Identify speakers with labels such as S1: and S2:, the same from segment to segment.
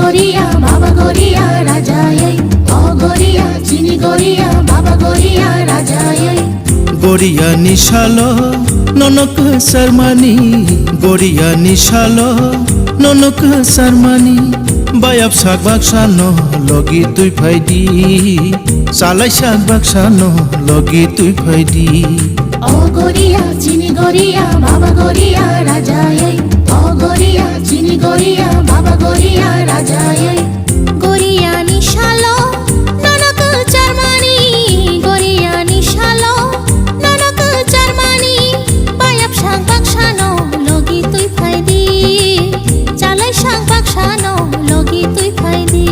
S1: গরিয়া বাবা গরিয়া রাজায় ও গরিয়া চিনি গরিয়া বাবা গরিয়া রাজায়
S2: গরিয়া নিশালো ননক শর্মানি গরিয়া নিশালো ননক শর্মানি বায়াব শাক বাকসানো লগি তুই ফাইদি সালাই শাক বাকসানো লগি তুই ফাইদি
S1: ও গরিয়া চিনি গরিয়া বাবা গরিয়া রাজায় ও গরিয়া চিনি গরিয়া বাবা গরিয়া রাজায় গরিয়া নিশালো ননক শর্মানি গরিয়া নিশালো ননক শর্মানি বায়াব শাক বাকসানো লগি তুই ফাইদি চালাই শাক বাকসানো লগি তুই ফাইদি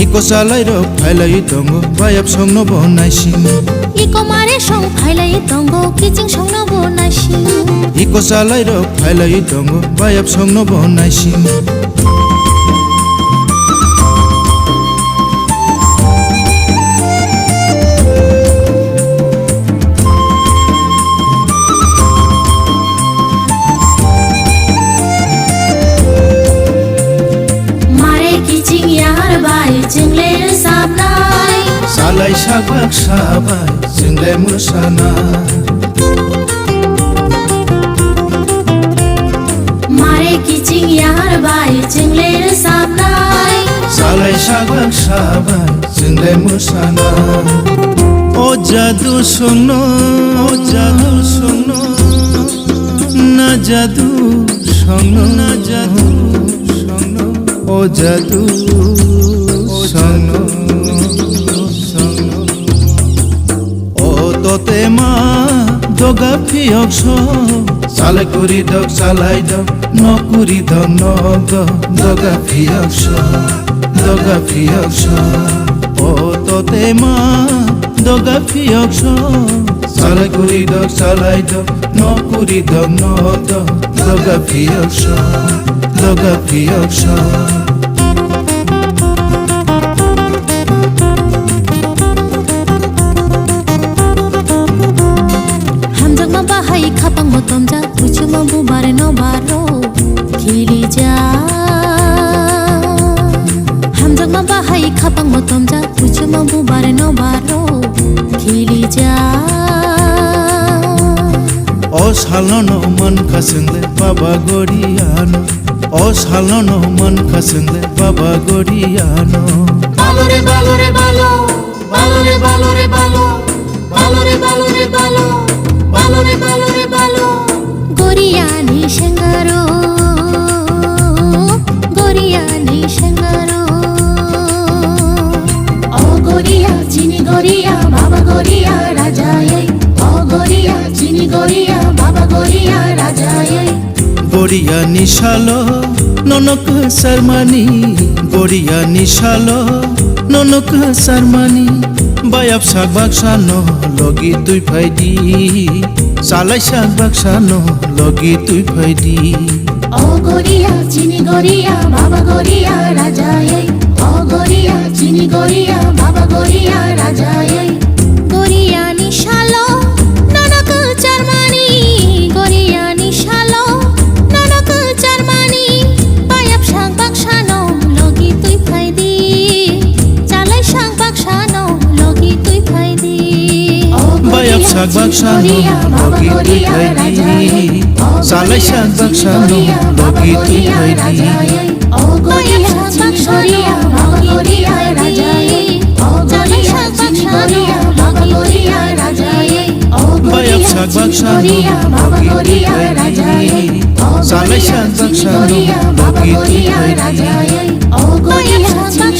S2: ইকো সালাই রক ফাইলাই দঙ্গ বায়াব সংন বনাইছি
S1: ইকো মারে সং ফাইলাই দঙ্গ কিচিং সংন বনাইছি
S2: ইকো সালাই রক ফাইলাই দঙ্গ বায়াব সংন বনাইছি সালাই শাক বাকসাবাই চিংলে মোসানা
S1: মারে কিচিং ইয়ার বাই চিংলের সামনাই
S2: সালাই শাক বাকসাবাই চিংলে মোসানা ও জাদু শোনো ও জাদু শোনো না জাদু শোনো না জাদু শোনো ও জাদু শোনো তোতে মা দগা ফিয়ক সালাই করি দগ সালাই দগ নকুরি দগ নগ দগা ফিয়ক দগা ফিয়ক ও তোতে মা দগা ফিয়ক সালাই করি দগ সালাই দগ নকুরি দগ নগ দগা ফিয়ক দগা ফিয়ক
S1: খাপাং মতম যা পুছু মাবু বারে ন বারো খেলি যা হামজক মা বাহাই খাপাং মতম যা পুছু মাবু বারে ন বারো খেলি যা
S2: ও সালনো মন খাসংলে বাবা গরিয়ানো ও সালনো মন খাসংলে বাবা গরিয়ানো
S1: বালো রে বালো রে বালো বালো রে বালো রে বালো বালো রে বালো রে বালো বালো রে বালো রে বালো গরিয়া নিশঙ্গারো গরিয়া নিশঙ্গারো ও গরিয়া চিনি গরিয়া বাবা গরিয়া রাজায় ও গরিয়া চিনি গরিয়া বাবা গরিয়া রাজায়
S2: গরিয়া নিশালো ননক শর্মানি গরিয়া নিশালো ননক শর্মানি বায়াব শাক বাকসানো লগি তুই ফাইদি সালাই শাক বাকসানো লগি তুই ফাইদি
S1: ও গরিয়া চিনি গরিয়া বাবা গরিয়া রাজায় ও গরিয়া চিনি গরিয়া বাবা গরিয়া রাজায় গরিয়া নিশালো ননক শর্মানি গরিয়া নিশালো ননক শর্মানি বায়াব শাক বাকসানো লগি তুই ফাইদি চালাই শাক বাকসানো লগি তুই ফাইদি
S2: Bayap sak baksano Logi tu thaidi Salai sak baksano Logi tu thaidi
S1: ও গরিয়া বাক্সরিয়া গরিয়া রাজায়ে ও গরিয়া বাক্সরিয়া গরিয়া রাজায়ে ও
S2: Bayap sak baksano Logi tu thaidi Salai sak baksano Logi tu thaidi
S1: ও গরিয়া